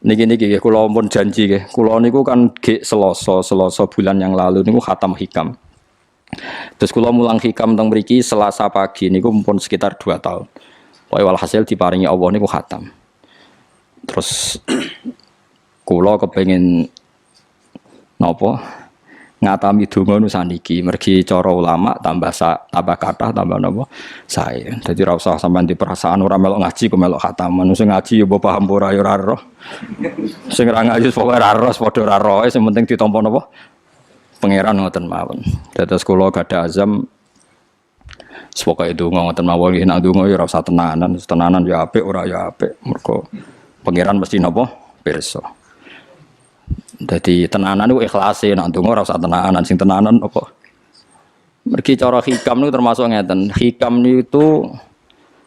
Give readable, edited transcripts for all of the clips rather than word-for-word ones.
Niki kula pun janji nggih. Kula niku kan gek Selasa bulan yang lalu niku khatam hikam. Terus kula mulang hikam teng mriki Selasa pagi niku pun sekitar 2 tahun. Pokoke walhasil diparingi Allah niku khatam. Terus kula kepengin napa ngatami donga nu saniki mergi cara ulama tambah kathah tambah napa sae. Dadi ora usah sampean di perasaan ora melok ngaji kok melok khataman. Sing ngaji ya mbok paham ora ya ora roh. Sing ora ngaji pokoke ora roh padha ora roe sing penting ditampa napa pangeran ngoten mawon. Dados kula gadah azam pokoke donga ngoten mawon nek donga ya ora usah tenanan ya apik ora ya apik. Mergo pangeran mesti napa pirsa. Jadi tenanan itu ikhlase, nak ndonga ora usah tenanan, sing tenanan apa? Mergi cara hikam niku termasuk ngeten. Hikam niku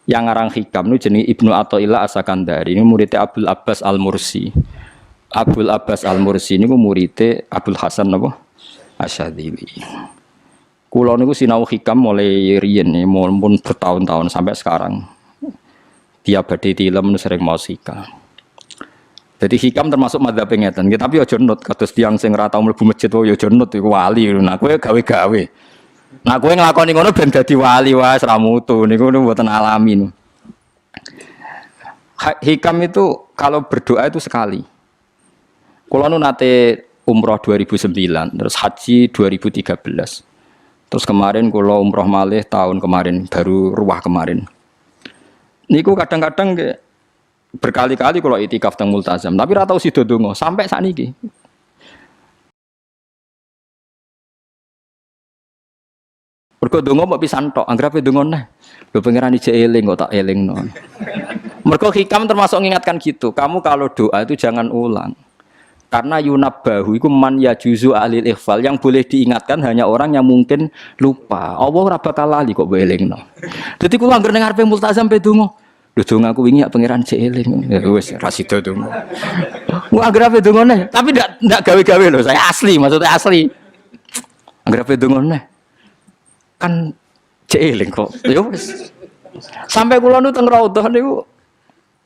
yang ngarang hikam niku jenenge Ibnu Athaillah As-Sakandari. Ini muridnya Abdul Abbas Al-Mursi. Abdul Abbas Al-Mursi niku muridnya Abdul Hasan napa? Asyadzili. Kula niku sinau hikam mulai riyen mun bertahun-tahun sampai sekarang. Tiap badhe tilem sering mau hikam. Jadi hikam termasuk madzhab ngeten. Tapi aja nut kados tiyang sing ora tau mlebu masjid wae aja nut iku wali. Nah kowe gawe-gawe. Nah kowe nglakoni ngono ben dadi wali wae ora mutu niku mboten alami. Hikam itu kalau berdoa itu sekali. Kula nu nate umroh 2009, terus haji 2013. Terus kemarin kula umroh malih tahun kemarin, baru ruwah kemarin. Niku kadang-kadang berkali-kali kalau itikaf teng multazam, tapi ora tau sida donga sampai sakniki. Mergo donga mbok pisan tok, anggere donga neh. Lho pangeran ijek eling kok tak elingno. Mergo hikam termasuk mengingatkan gitu. Kamu kalau doa itu jangan ulang. Karena yunabbahu iku man yajuzu alil ikhfal, yang boleh diingatkan hanya orang yang mungkin lupa. Allah ora bakal lali kok mbok elingno. Dadi kula anggere ning ngarepe multazam pe donga. Lho dong aku wingi ya pangeran cek eling. Ya wis ra sida dong. Wah anggere ape dongone, tapi ndak gawe-gawe lho, saya asli, maksudnya asli. Anggere ape dongone. Kan cek eling kok. Ya wis. Sampai kula nu teng raudhah niku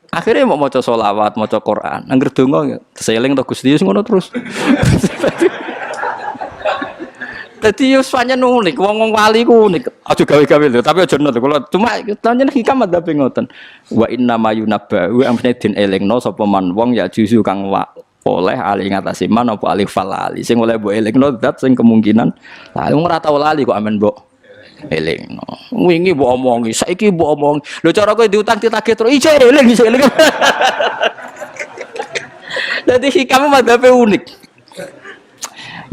akhirnya mau maca selawat, maca Quran. Anggere donga seeling to Gusti ngono terus. Dadi yo pancen unik, wong wali ku unik. Aja gawe-gawe lho, tapi aja nut kula. Cuma pancen hikam madzhab ngoten. Wa inna mayunabba wa amne den elingno sapa man wong ya juzu kang oleh ali ngatasi man apa alif falali. Sing oleh mbok elingno zat sing kemungkinan lah wong ora tau lali kok amen mbok elingno. Wingi mbok omongi, saiki mbok omongi. Lho cara kowe diutang ditagih terus iso eling. Dadi hikam madzhab unik.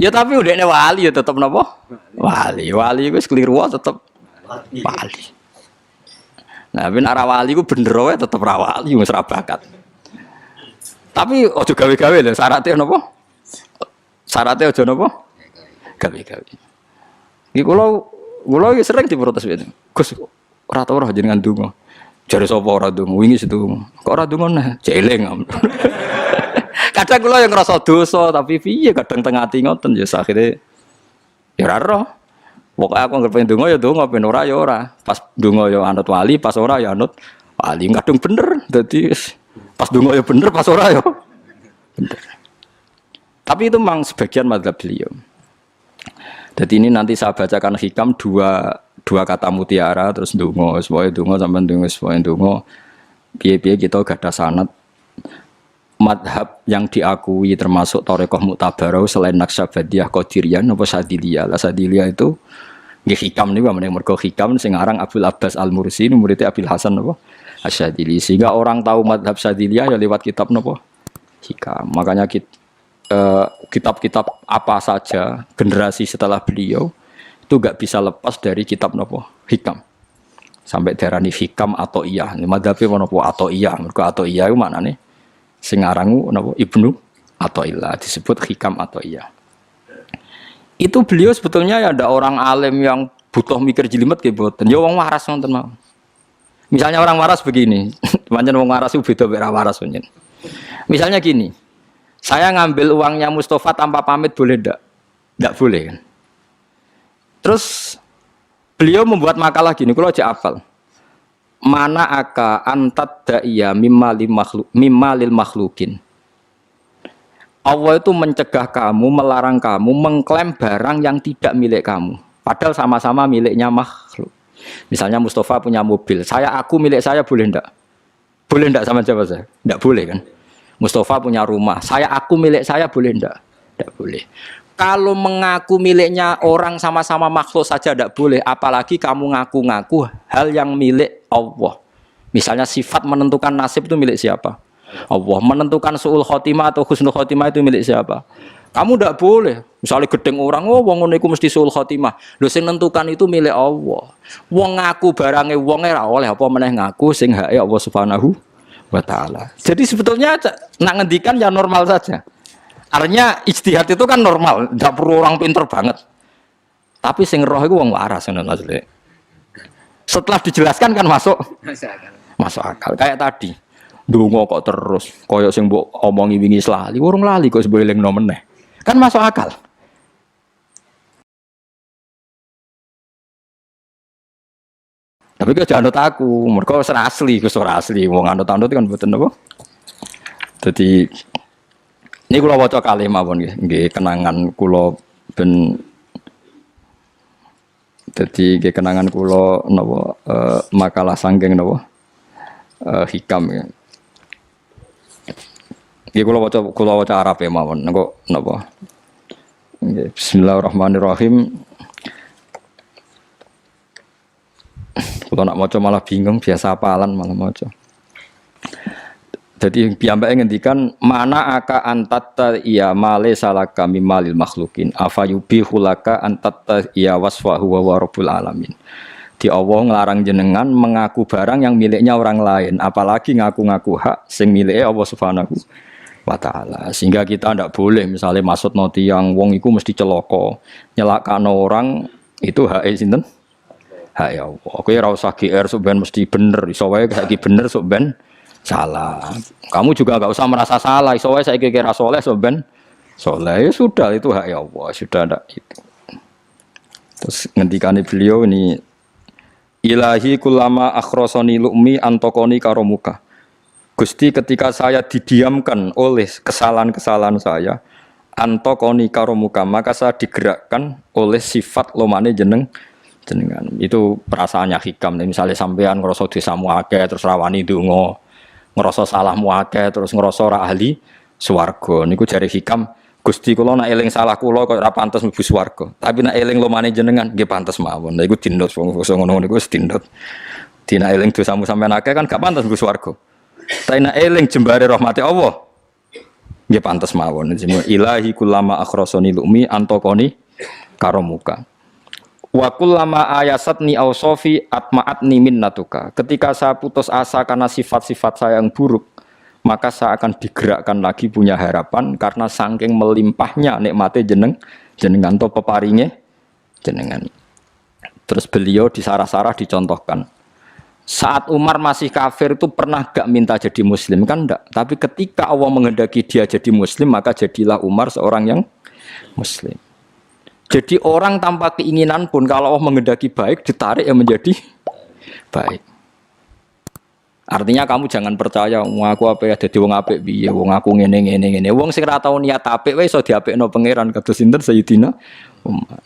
Ya tapi udahnya wali ya tetap napa? Wali wis keliru tetap wali. Nah, ben arah wali ku bener wae tetep ra wali wis ra bakat. Tapi aja gawe-gawe lho, syaratnya napa? Syaratnya aja napa? Gawe-gawe. Iki kula iki sering diprotes ben. Gus ora tau ora jenengan donga. Jare sapa ora donga? Wingi sedonga. Kok ora donga nah? Jeleng. Kadang kula yang ngerasa dosa tapi piye kadang teng ati ngoten ya akhire ya ora roh. Pokoke aku anggere pengen donga ya donga, ben ora ya ora. Pas donga ya anut wali, pas ora ya anut wali. Kadung bener. Dadi pas donga ya bener, pas ora ya bener. Tapi itu memang sebagian madzhab beliau. Jadi ini nanti saya bacakan hikam dua kata mutiara terus donga, supaya donga sampean donga, supaya donga. Piye-piye kita gadah sanad madhab yang diakui termasuk Thariqah Mu'tabarah selain Naqsyabandiyah, Qadiriyah, napa Sadiliyah. Lah Sadiliyah itu nggih hikam niku mergo hikam sing aran Abdul Abbas Al-Mursi murid Abil Hasan napa Asyadzili. Sehingga orang tahu madhab Sadiliyah ya lewat kitab napa hikam. Makanya kitab-kitab apa saja generasi setelah beliau itu enggak bisa lepas dari kitab napa hikam. Sampai darani hikam atau iya. Madhabe napa atau iya. Mergo atau iya iku maknane sing arangu napa Ibnu Athaillah disebut hikam atau iya. Itu beliau sebetulnya ya ada orang alim yang butuh mikir jelimet nggih mboten. Ya wong waras wonten mawon. Misalnya orang waras begini, pancen wong waras itu beda mek waras pancen. Misalnya gini. Saya ngambil uangnya Mustafa tanpa pamit boleh ndak? Ndak boleh kan. Terus beliau membuat makalah gini, kalau aja hafal. Mana aka antat da'iya mimma lil makhlukin. Allah itu mencegah kamu, melarang kamu mengklaim barang yang tidak milik kamu. Padahal sama-sama miliknya makhluk. Misalnya Mustafa punya mobil, aku milik saya boleh enggak? Boleh enggak sama siapa saya? Enggak boleh kan? Mustafa punya rumah, aku milik saya boleh enggak? Enggak boleh. Kalau mengaku miliknya orang sama-sama makhluk saja enggak boleh, apalagi kamu ngaku-ngaku hal yang milik Allah. Misalnya sifat menentukan nasib itu milik siapa? Allah. Menentukan su'ul khotimah atau husnul khotimah itu milik siapa? Kamu tidak boleh. Misalnya gedeng orang, oh wong ngono iku mesti su'ul khotimah. Lho sing nentukan itu milik Allah. Wong ngaku barange wong ora oleh apa meneh ngaku sing hake Allah Subhanahu wa taala. Jadi sebetulnya nak ngendikan ya normal saja. Artinya ijtihad itu kan normal, tidak perlu orang pinter banget. Tapi sing roh itu wong waras ngono maksudnya. Setelah dijelaskan kan masuk akal. Kayak tadi. Ndonga kok terus koyo sing mbok omongi wingi lali, urung lali kok sebule elingno meneh. Kan masuk akal. Tapi kok jangan anut aku, mergo ora asli, ora asli. Wong anut-anut kan mboten apa. Dadi ini kula waca kalih mawon nggih, kenangan kula ben dadi nggih kenangan kula napa makalah sanggeng napa hikam ya. Nggih kula waca Arab ya mawon engko napa. Nggih bismillahirrahmanirrahim. Kula nak maca malah bingung, biasa hafalan malah maca. Jadi piyambake ngendikan mana aka antatta iya male salaka mimalil makhlukin afayubihu laka antatta iya wasfahu wa rabbul alamin. Di Allah ngelarang jenengan mengaku barang yang miliknya orang lain, apalagi ngaku-ngaku hak sing milike Allah Subhanahu wa taala. Sehingga kita ndak boleh misalnya maksudno tiyang wong iku mesti celaka, nyelakano orang itu hak sinten? Hak ya Allah. Kowe ora usah GR sok ben mesti bener, iso wae saiki bener sok ben salah. Kamu juga enggak usah merasa salah, iso wae saiki kira saleh sok ben saleh. Ya sudah itu hak ya Allah, sudah ndak itu. Terus ngendikane beliau ini Ilahi kullama akhrosoni lu'mi antokoni karomuka. Gusti ketika saya didiamkan oleh kesalahan-kesalahan saya, antokoni karomuka, maka saya digerakkan oleh sifat lomane jenengan. Itu perasaannya hikam. Misalnya sampean ngerasa dosamu akeh terus rawani donga, ngerasa salahmu akeh terus ngerasa ora ahli swarga. Niku jare hikam, Gusti kula nak eling salah kula kok ora pantes mlebu swarga. Tapi nak eling lomane jenengan nggih pantes mawon. Lha iku dindot wong ngono niku wis dindot. Dina eling dosamu sampean akeh kan gak pantes mlebu swarga. Tapi nak eling jembare rahmate Allah nggih pantes mawon. Ilahi kullama akhrasani lumi antokoni karomuka. Wa kullama ayasatni ausofi atma'atni minnatuka. Ketika saya putus asa karena sifat-sifat saya yang buruk, maka saya akan digerakkan lagi punya harapan karena saking melimpahnya nikmatnya jenengan to peparinge jenengan. Terus beliau di sarah-sarah dicontohkan. Saat Umar masih kafir itu pernah gak minta jadi muslim kan enggak, tapi ketika Allah menghendaki dia jadi muslim maka jadilah Umar seorang yang muslim. Jadi orang tanpa keinginan pun kalau Allah menghendaki baik ditarik yang menjadi baik. Artinya kamu jangan percaya aku apa ya dadi wong apik piye, wong aku ngene. Wong sing ora tau niat apik wae iso diapikno pangeran kados sinten Sayyidina Umar.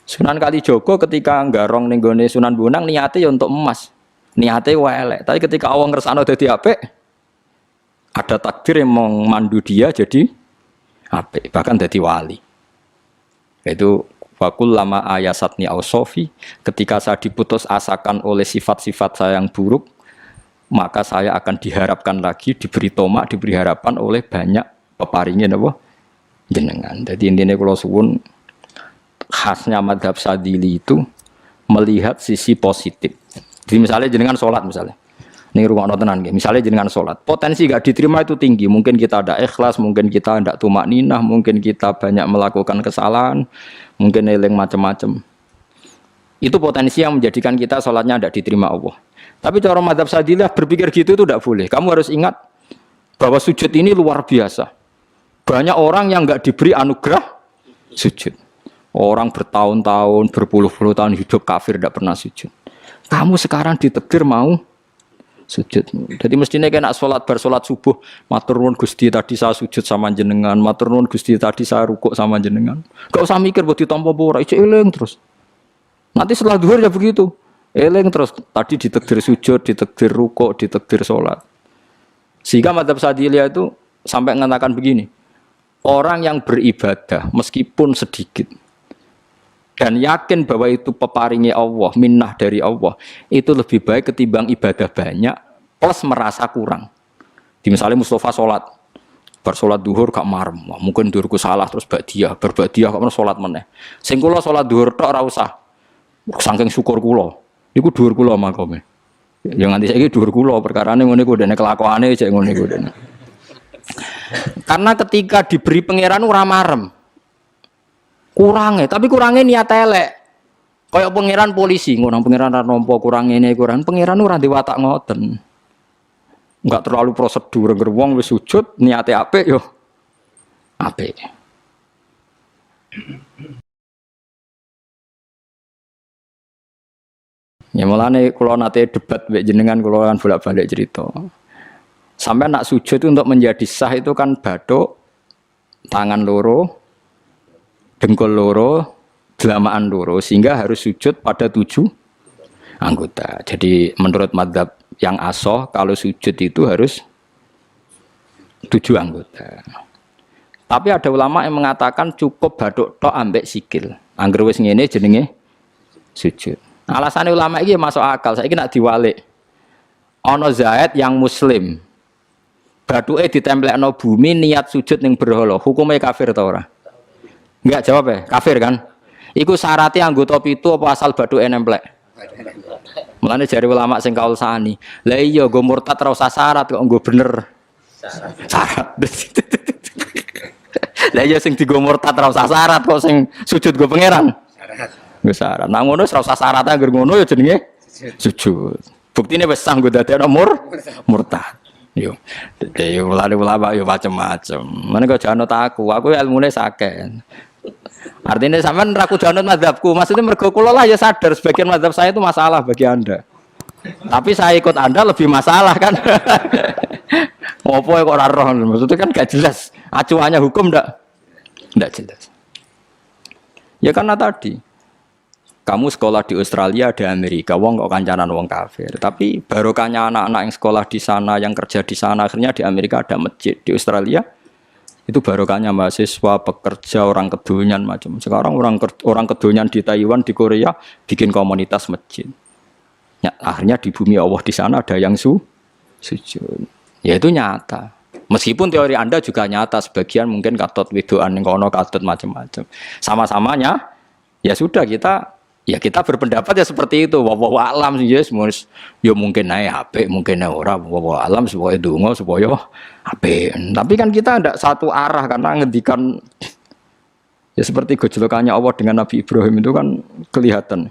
Sunan Kalijaga ketika nggarong ning gone Sunan Bonang niate ya untuk emas. Niate wae elek, tapi ketika Allah ngersakno dadi apik ada takdir yang memandu dia jadi apik, bahkan dadi wali. Itu wakul lama ayasatni ausofi, ketika saya diputus asakan oleh sifat-sifat saya yang buruk, maka saya akan diharapkan lagi, diberi tomak, diberi harapan oleh banyak peparingin apa jenengan. Jadi intinya kalau suwun khasnya madhab Sadili itu melihat sisi positif. Jadi misalnya jenengan sholat misalnya, ini rumah tenan gitu. Misalnya jenengan sholat, potensi gak diterima itu tinggi. Mungkin kita ada ikhlas, mungkin kita ada tumak ninah, mungkin kita banyak melakukan kesalahan, mungkin eling macam-macam. Itu potensi yang menjadikan kita sholatnya tidak diterima Allah. Tapi cara madhab Sadilah berpikir gitu itu tidak boleh. Kamu harus ingat bahwa sujud ini luar biasa. Banyak orang yang nggak diberi anugerah sujud. Orang bertahun-tahun, berpuluh-puluh tahun hidup kafir tidak pernah sujud. Kamu sekarang ditakdir mau Sujud. Jadi mestinya kena sholat bersolat subuh, matur nuwun Gusti tadi saya sujud sama jenengan, matur nuwun Gusti tadi saya rukuk sama jenengan. Gak usah mikir buat ditampa apa ora, ijo eling terus. Nanti setelah zuhur ya begitu. Eling terus tadi ditakdir sujud, ditakdir rukuk, ditakdir sholat. Sehingga madzhab Syadziliyah itu sampai mengatakan begini. Orang yang beribadah meskipun sedikit dan yakin bahwa itu peparingnya Allah, minnah dari Allah, itu lebih baik ketimbang ibadah banyak plus merasa kurang. Di misalnya Mustafa sholat, bersolat duhur gak marem, mungkin duhurku salah terus berbadiah kok sholat meneh. Sing kula sholat duhur tok ora usah. Saking syukur kula, iku duhur kula makome. Ya nganti saiki duhur kula perkarane ngene iku dene kelakuane cek ngene iku dene. Karena ketika diberi pangeran ora marem. Kurangnya, tapi kurangnya niat elek. Kayak pangeran polisi, ngurang pangeran ra nampa kurang ngene kurang. Pangeran ora diwatak ngoten. Enggak terlalu prosedur wong wis sujud niate apik yo apik. Ya mulane kula nate debat mbek jenengan kula kan bolak-balik cerita. Sampai nak sujud itu untuk menjadi sah itu kan bathuk, tangan loro, dengkul loro, delamaan loro, sehingga harus sujud pada 7 anggota. Jadi menurut madzhab yang asoh kalau sujud itu harus 7 anggota. Tapi ada ulama yang mengatakan cukup bathuk tok ambek sikil. Angger wis ngene jenenge sujud. Alasannya ulama iki masuk akal. Saiki nak diwalik. Ana Zaid yang muslim. Bathuke ditemplekno bumi niat sujud ning berhala. Hukume kafir ta ora? Enggak jawab ya, kafir kan? Iku syaratnya anggota 7 apa asal bathuke nemplek? Mulane jari ulama sing kaul sani. Lah iya nggo murtad ora usah syarat kok nggo bener. Syarat. Lah iya sing digo murtad ora usah syarat kok sing sujud nggo pangeran. Syarat. Nggo syarat. Nang ngono ora usah syarat anggere ngono ya jenenge sujud. Buktine wis sah nggo dadekno murtad. Yo. Dadi ulama yo macam-macam. Mene kok janut aku ilmune sakeh. Artinya sampean ra kudu anut mazhabku. Maksudnya mergo kula lah ya sadar sebagian mazhab saya itu masalah bagi Anda. Tapi saya ikut Anda lebih masalah kan. Ngopo kok ora roh? Maksudnya kan gak jelas. Acuannya hukum ndak jelas. Ya karena tadi kamu sekolah di Australia, di Amerika, wong kok kancanan wong kafir. Tapi barokahnya anak-anak yang sekolah di sana, yang kerja di sana, akhirnya di Amerika ada masjid. Di Australia itu barokahnya mahasiswa, pekerja, orang kedonyan macam. Sekarang orang kedonyan di Taiwan, di Korea bikin komunitas masjid. Ya, akhirnya di bumi Allah di sana ada yang sujud. Ya itu nyata. Meskipun teori Anda juga nyata, sebagian mungkin katut widoan yang kono katut macam-macam. Sama-samanya ya sudah kita berpendapat ya seperti itu. Wallahu a'lam yes, ya mungkin naik HP, mungkin naik ora. Wallahu a'lam supaya donga supaya HP. Tapi kan kita tidak satu arah karena ngendikan ya seperti gejolokannya Allah dengan Nabi Ibrahim itu kan kelihatan.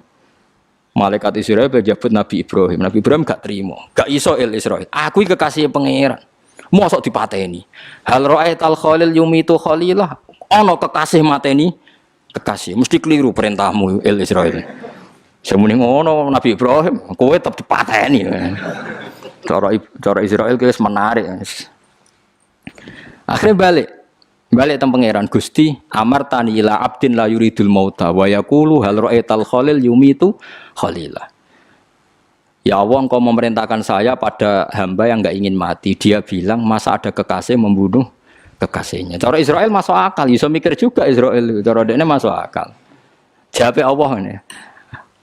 Malaikat Israel berjabut Nabi Ibrahim. Nabi Ibrahim gak terima, gak iso Israel. Aku kekasih pangeran. Mosok dipateni. Hal ra'aital khalil yumitu khalilah. Ana kekasih mateni kekasih, mesti keliru perintahmu Israel. Semune ngono Nabi Ibrahim, kowe tetep dipateni. Cara Israel ki wis menarik. Akhirnya balik teng pangeran Gusti, amartani ila abdin la yuridul mauta wa yaqulu hal ra'aital khalil yumitu khalilah. Ya Allah, Engkau memerintahkan saya pada hamba yang enggak ingin mati. Dia bilang, masa ada kekasih membunuh kekasihnya. Cara Israel masuk akal, bisa mikir juga Israel. Cara dia masuk akal. Jawab Allah ini.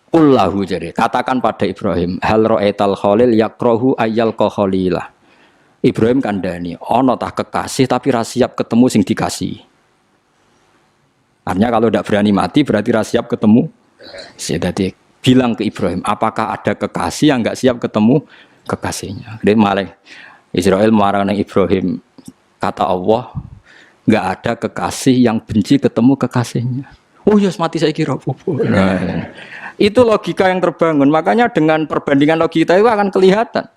Qullahu jadi katakan pada Ibrahim, hal ra'aital khalil yakrahu ayyal khalilah. Ibrahim kandhani, ana tah kekasih tapi ra siap ketemu sing dikasih. Artinya kalau tidak berani mati berarti ra siap ketemu. Jadi bilang ke Ibrahim, apakah ada kekasih yang enggak siap ketemu kekasihnya? Dia malah Israel marah Ibrahim. Kata Allah, enggak ada kekasih yang benci ketemu kekasihnya. Oh yes, mati saya kira. Nah, itu logika yang terbangun. Makanya dengan perbandingan logika itu akan kelihatan.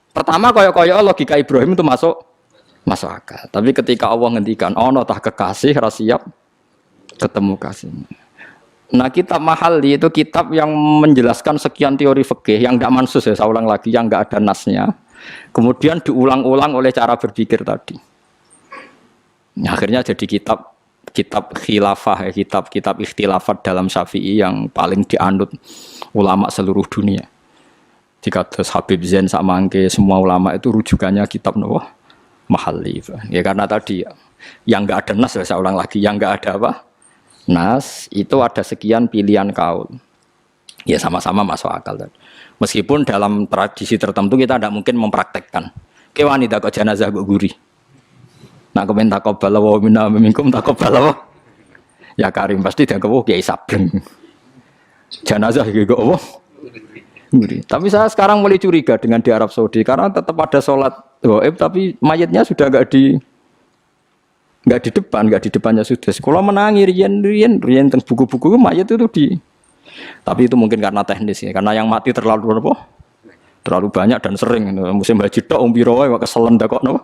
Pertama koyok-koyok logika Ibrahim itu masuk akal. Tapi ketika Allah ngendikan, ono tah kekasih ra siap ketemu kasihnya. Nah, kitab Mahalli itu kitab yang menjelaskan sekian teori fikih yang tidak mansus ya, saya ulang lagi, yang nggak ada nasnya. Kemudian diulang-ulang oleh cara berpikir tadi. Nah, akhirnya jadi kitab khilafah ya, kitab ikhtilafat dalam Syafi'i yang paling dianut ulama seluruh dunia. Jika terus Habib Zain sama angke semua ulama itu rujukannya kitab Mahalli. Ya karena tadi yang nggak ada nas ya, saya ulang lagi, yang nggak ada apa? Nas itu ada sekian pilihan kaul. Ya sama-sama masuk akal. Meskipun dalam tradisi tertentu kita tidak mungkin mempraktekkan. Ke wanita kok jenazah kok gurih. Nak komen takobala wa minna minkum takobala wa. Ya Karim pasti dia kok kiai sableng. Jenazah kok apa? Gurih. Tapi saya sekarang mulai curiga dengan di Arab Saudi karena tetap ada sholat gaib tapi mayatnya sudah nggak di depannya sudah. Kalau menangi rian tentang buku-buku mayat itu tapi itu mungkin karena teknis ya, karena yang mati terlalu banyak dan sering. Musim haji tok umbiro wae keselen dak kok napa.